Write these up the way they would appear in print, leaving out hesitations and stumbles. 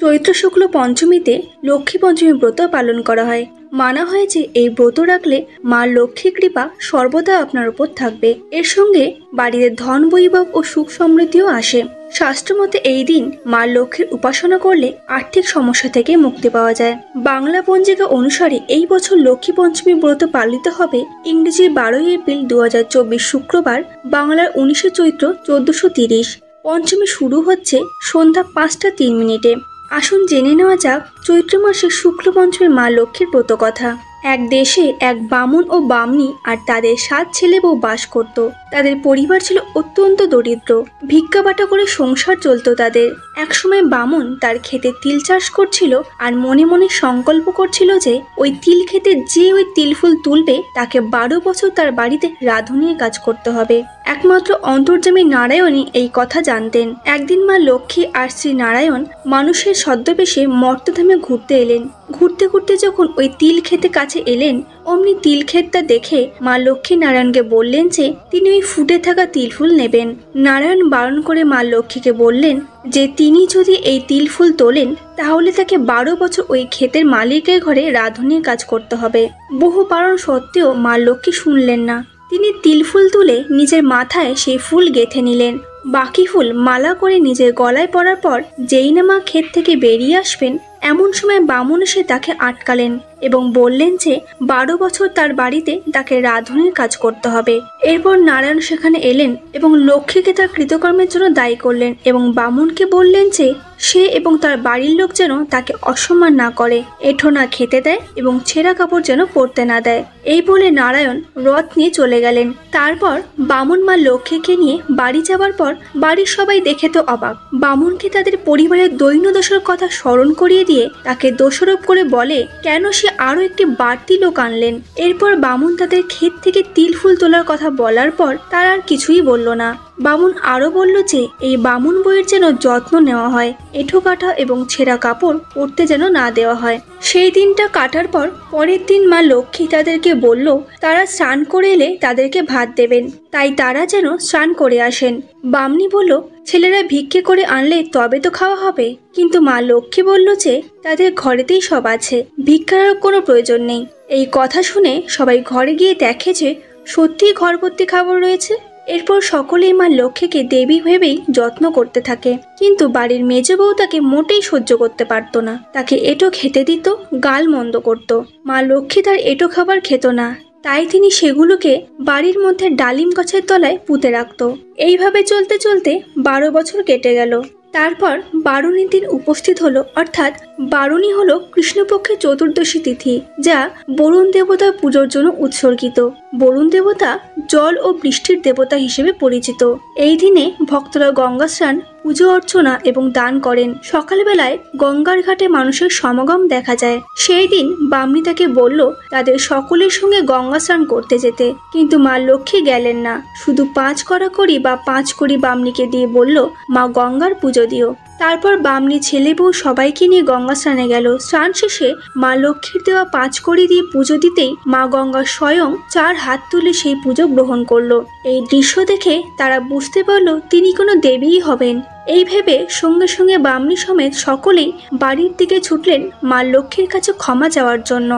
চৈত্র শুক্ল পঞ্চমীতে লক্ষ্মী পঞ্চমী ব্রত পালন করা হয়। মানা হয় যে এই ব্রত রাখলে মা লক্ষ্মীর কৃপা সর্বদা আপনার উপর থাকবে। এর সঙ্গে বাড়িতে ধন বৈভব ও সুখ সমৃদ্ধিও আসে। শাস্ত্রমতে এই দিন মা লক্ষ্মীর উপাসনা করলে আর্থিক সমস্যা থেকে মুক্তি পাওয়া যায়। বাংলা পঞ্জিকা অনুসারে এই বছর লক্ষ্মী পঞ্চমী ব্রত পালিত হবে ইংরেজি 12 এপ্রিল 2024 শুক্রবার, বাংলার 19 চৈত্র 1430। পঞ্চমী শুরু হচ্ছে সন্ধ্যা 5টা 3 মিনিটে। আসুন জেনে নেওয়া যাক চৈত্র মাসের শুক্ল পঞ্চমীর মা লক্ষ্মীর ব্রত কথা। এক দেশে এক বামুন ও বামনি আর তাদের 7 ছেলে বউ বাস করত। তাদের পরিবার ছিল অত্যন্ত দরিদ্র। ভিক্ষাবাটা করে সংসার চলতো তাদের। একসময় বামুন তার ক্ষেতে তিল চাষ করছিল আর মনে মনে সংকল্প করছিল যে ওই তিল ক্ষেতে যে ওই তিল ফুল তুলবে তাকে 12 বছর তার বাড়িতে রাঁধুনির কাজ করতে হবে। একমাত্র অন্তর্যামী নারায়ণই এই কথা জানতেন। একদিন মা লক্ষ্মী আর শ্রী নারায়ণ মানুষের ছদ্মবেশে মর্তধামে ঘুরতে এলেন। ঘুরতে ঘুরতে যখন ওই তিল ক্ষেতে কাছে এলেন, অমনি তিল ক্ষেতটা দেখে মা লক্ষ্মী নারায়ণকে বললেন যে তিনি ওই ফুটে থাকা তিল ফুল নেবেন। নারায়ণ বারণ করে মা লক্ষ্মীকে বললেন যে তিনি যদি এই তিল ফুল তোলেন তাহলে তাকে 12 বছর ওই ক্ষেতের মালিকের ঘরে রাঁধুনির কাজ করতে হবে। বহু বারণ সত্ত্বেও মা লক্ষ্মী শুনলেন না। তিনি তিল ফুল তুলে নিজের মাথায় সেই ফুল গেঁথে নিলেন। বাকি ফুল মালা করে নিজের গলায় পরার পর যেই না মা ক্ষেত থেকে বেরিয়ে আসবেন, এমন সময় বামুন এসে তাকে আটকালেন এবং বললেন যে 12 বছর তার বাড়িতে তাকে রাঁধুনির কাজ করতে হবে। এরপর নারায়ণ সেখানে এলেন এবং লক্ষ্মীকে তার কৃতকর্মের জন্য দায়ী করলেন এবং বামুনকে বললেন যে সে এবং তার বাড়ির লোক যেন তাকে অসম্মান না করে, এঁঠো না খেতে দেয় এবং ছেঁড়া কাপড় যেন পরতে না দেয়। এই বলে নারায়ণ রথ নিয়ে চলে গেলেন। তারপর বামুন মা লক্ষ্মীকে নিয়ে বাড়ি যাবার পর বাড়ির সবাই দেখে তো অবাক। বামুনকে তাদের পরিবারের দৈন্যদশার কথা স্মরণ করিয়ে দিয়ে তাকে দোষারোপ করে বলে কেন সে আরো একটি বাড়তি লোক আনলেন। এরপর বামুন তাদের ক্ষেত থেকে তিল ফুল তোলার কথা বলার পর তার আর কিছুই বলল না। বামুন আরো বলল যে এই বামুন বইয়ের যেন যত্ন নেওয়া হয়, এঁঠো কাটা এবং ছেঁড়া কাপড় পরতে যেন না দেওয়া হয়। সেই দিনটা কাটার পর পরের দিন মা লক্ষ্মী তাদেরকে বলল তারা স্নান করে এলে তাদেরকে ভাত দেবেন, তাই তারা যেন স্নান করে আসেন। বামনি বলল ছেলেরা ভিক্ষে করে আনলে তবে তো খাওয়া হবে, কিন্তু মা লক্ষ্মী বলল যে তাদের ঘরেতেই সব আছে, ভিক্ষার কোনো প্রয়োজন নেই। এই কথা শুনে সবাই ঘরে গিয়ে দেখে যে সত্যিই ঘর ভর্তি খাবার রয়েছে। এরপর সকলেই মা লক্ষ্মীকে দেবী ভেবেই যত্ন করতে থাকে, কিন্তু বাড়ির মেজ বউ তাকে মোটেই সহ্য করতে পারত না। তাকে এঁটো খেতে দিত, গাল মন্দ করত। মা লক্ষ্মী তার এঁটো খাবার খেত না, তাই তিনি সেগুলোকে বাড়ির মধ্যে ডালিম গাছের তলায় পুঁতে রাখত। এইভাবে চলতে চলতে 12 বছর কেটে গেল। তারপর বারুণীর দিন উপস্থিত হলো, অর্থাৎ বারুণী হলো কৃষ্ণপক্ষের চতুর্দশী তিথি, যা বরুণ দেবতার পুজোর জন্য উৎসর্গিত। বরুণ দেবতা জল ও বৃষ্টির দেবতা হিসেবে পরিচিত। এই দিনে ভক্তরা গঙ্গা স্নান, পুজো অর্চনা এবং দান করেন। সকালবেলায় গঙ্গার ঘাটে মানুষের সমাগম দেখা যায়। সেই দিন বামনি তাকে বলল তাদের সকলের সঙ্গে গঙ্গা স্নান করতে যেতে, কিন্তু মা লক্ষ্মী গেলেন না। শুধু 5 কড়াকড়ি বা 5 কড়ি বামনিকে দিয়ে বলল মা গঙ্গার পুজো দিও। তারপর বামনি ছেলে বউ সবাইকে নিয়ে গঙ্গা স্নানে গেল। স্নান শেষে মা লক্ষ্মীর দেওয়া 5 কড়ি দিয়ে পুজো দিতেই মা গঙ্গা স্বয়ং 4 হাত তুলে সেই পুজো গ্রহণ করলো। এই দৃশ্য দেখে তারা বুঝতে পারলো তিনি কোনো দেবীই হবেন। এই ভেবে সঙ্গে সঙ্গে বামনি সমেত সকলেই বাড়ির দিকে ছুটলেন মা লক্ষ্মীর কাছে ক্ষমা চাওয়ার জন্য।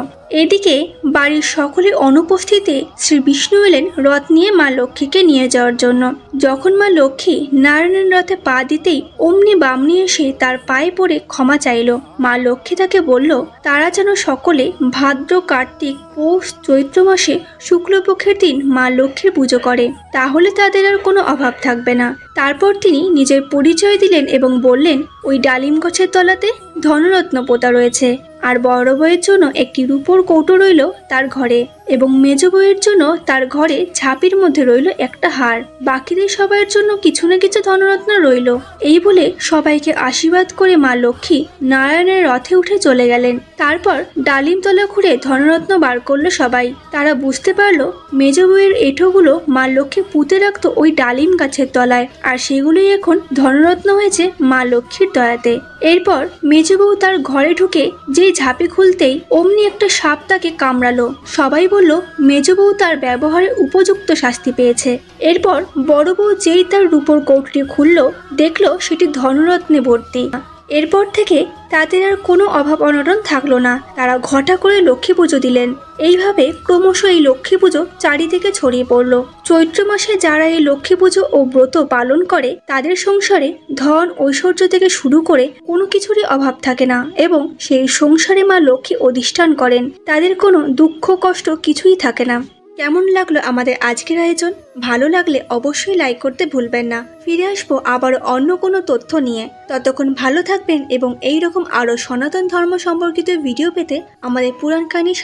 এদিকে বাড়ির সকলের অনুপস্থিতিতে শ্রী বিষ্ণু এলেন রথ নিয়ে মা লক্ষ্মীকে নিয়ে যাওয়ার জন্য। যখন মা লক্ষ্মী নারায়ণের রথে পা দিতেই অমনি বামনি এসে তার পায়ে পড়ে ক্ষমা চাইল। মা লক্ষ্মী তাকে বলল তারা যেন সকলে ভাদ্র, কার্তিক, পৌষ, চৈত্র মাসে শুক্লপক্ষের দিন মা লক্ষ্মীর পুজো করে, তাহলে তাদের আর কোনো অভাব থাকবে না। তারপর তিনি নিজের পরিচয় দিলেন এবং বললেন ওই ডালিম গাছের তলাতে ধনরত্ন পোতা রয়েছে, আর বড় বউয়ের জন্য একটি রূপোর কৌটো রইল তার ঘরে, এবং মেজ বউয়ের জন্য তার ঘরে ঝাঁপির মধ্যে রইল একটা হার। বাকিদের সবার জন্য কিছু না কিছু ধনরত্ন রইল। এই বলে সবাইকে আশীর্বাদ করে মা লক্ষ্মী নারায়ণের রথে উঠে চলে গেলেন। তারপর ডালিম তলা ঘুরে ধনরত্ন বার করলো সবাই। তারা বুঝতে পারলো মেজ বউয়ের এঁঠোগুলো মা লক্ষ্মী পুঁতে রাখতো ওই ডালিম গাছের তলায়, আর সেগুলোই এখন ধনরত্ন হয়েছে মা লক্ষ্মীর দয়াতে। এরপর মেজ বউ তার ঘরে ঢুকে যেই ঝাঁপি খুলতেই অমনি একটা সাপ তাকে কামড়ালো। সবাই বলল মেজ বউ তার ব্যবহারে উপযুক্ত শাস্তি পেয়েছে। এরপর বড় বউ যেই তার রূপোর কৌটোটি খুলল, দেখলো সেটি ধনরত্নে ভর্তি। এরপর থেকে তাদের আর কোনো অভাব অনটন থাকলো না। তারা ঘটা করে লক্ষ্মী পুজো দিলেন। এইভাবে ক্রমশ এই লক্ষ্মী পুজো চারিদিকে ছড়িয়ে পড়ল। চৈত্র মাসে যারা এই লক্ষ্মী পুজো ও ব্রত পালন করে তাদের সংসারে ধন ঐশ্বর্য থেকে শুরু করে কোনো কিছুরই অভাব থাকে না এবং সেই সংসারে মা লক্ষ্মী অধিষ্ঠান করেন। তাদের কোনো দুঃখ কষ্ট কিছুই থাকে না। কেমন লাগলো আমাদের আজকের আয়োজন? ভালো লাগলে অবশ্যই লাইক করতে ভুলবেন না। ফিরে আসবো আবারও অন্য কোনো তথ্য নিয়ে। ততক্ষণ ভালো থাকবেন এবং এই রকম আরও সনাতন ধর্ম সম্পর্কিত ভিডিও পেতে আমাদের পুরাণ কাহিনী